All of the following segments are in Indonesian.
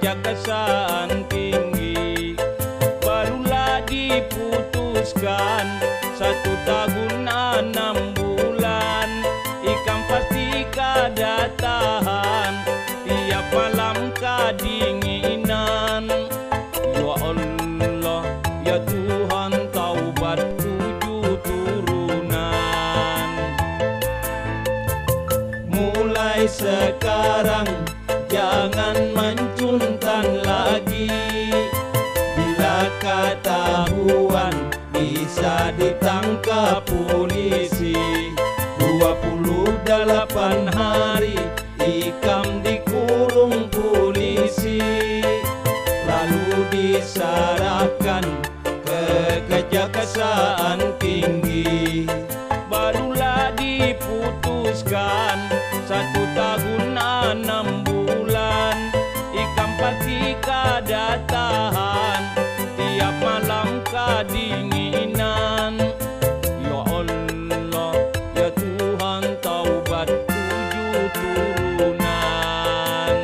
Kejaksaan Tinggi. Barulah diputuskan 1 tahun 6 bulan, ikan pasti kada tahan, tiap malam kedinginan. Ya Allah, ya Tuhan, taubat 7 turunan. Mulai sekarang jangan mencuntan lagi, bila ketahuan bisa ditangkap polisi. 28 hari ikam dikurung polisi, lalu diserahkan ke Kejaksaan Tinggi. Barulah diputuskan 1 tahun 6 bulan, ikan pasti kada tahan, tiap malam kedinginan. Ya Allah, ya Tuhan, taubat 7 turunan.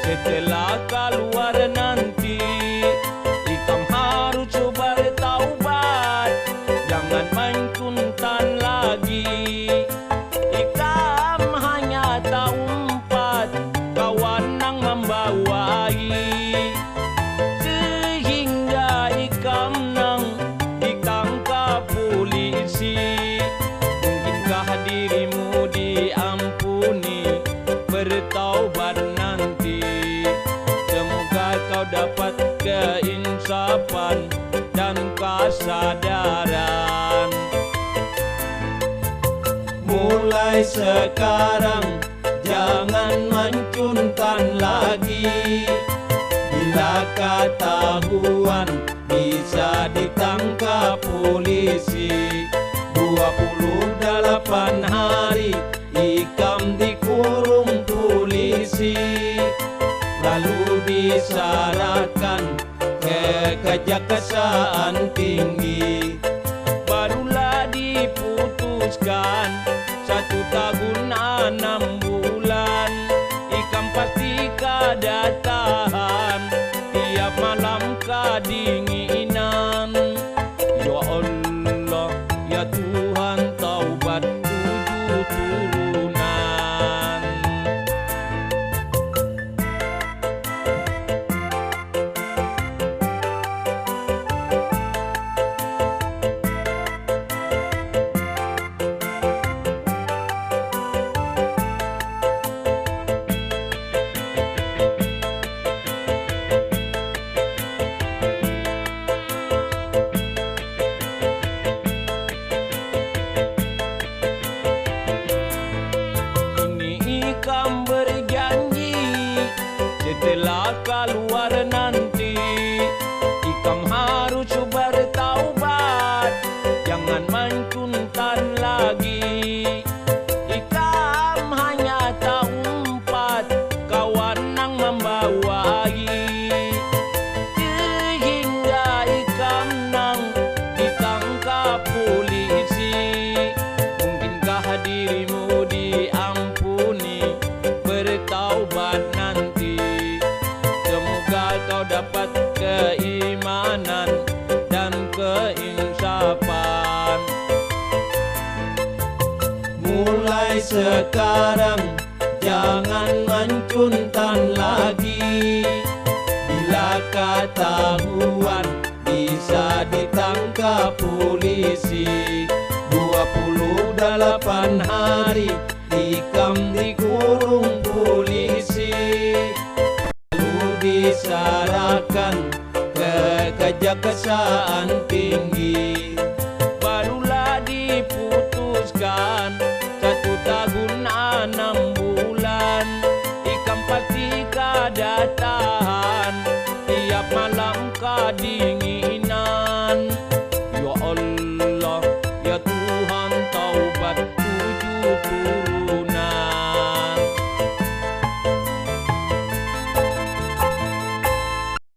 Setelah keluar nanti, ikam harus bertaubat, jangan mencuntan lagi. Ikam hanya tahu 4 kawan yang membawai, sehingga ikam nang ditangkap polisi. Mungkinkah dirimu diampuni bertaubat nanti? Semoga kau dapat keinsafan dan kesadaran. Mulai sekarang jangan mencuntan lagi, bila ketahuan bisa ditangkap polisi. 28 hari ikam dikurung polisi, lalu diserahkan ke Kejaksaan Tinggi. Barulah diputuskan 1 tahun 6 bulan, ikan pasti kada tahan, tiap malam kedinginan. Ya Allah, ya Tuhan, taubat 7 turunan. Ikam berjanji setelah keluar nanti, ikam harus bertaubat, jangan mencuntan lagi. Ikam hanya tahu 4 kawan yang membawai, sehingga ikam nang ditangkap polisi. Mungkinkah dirimu diampuni bertaubat nanti? Semoga kau dapat keimanan dan keinsafan. Mulai sekarang jangan mencuntan lagi, bila ketahuan bisa ditangkap polisi. 28 hari ikam dikurung polisi, lalu diserahkan ke Kejaksaan Tinggi.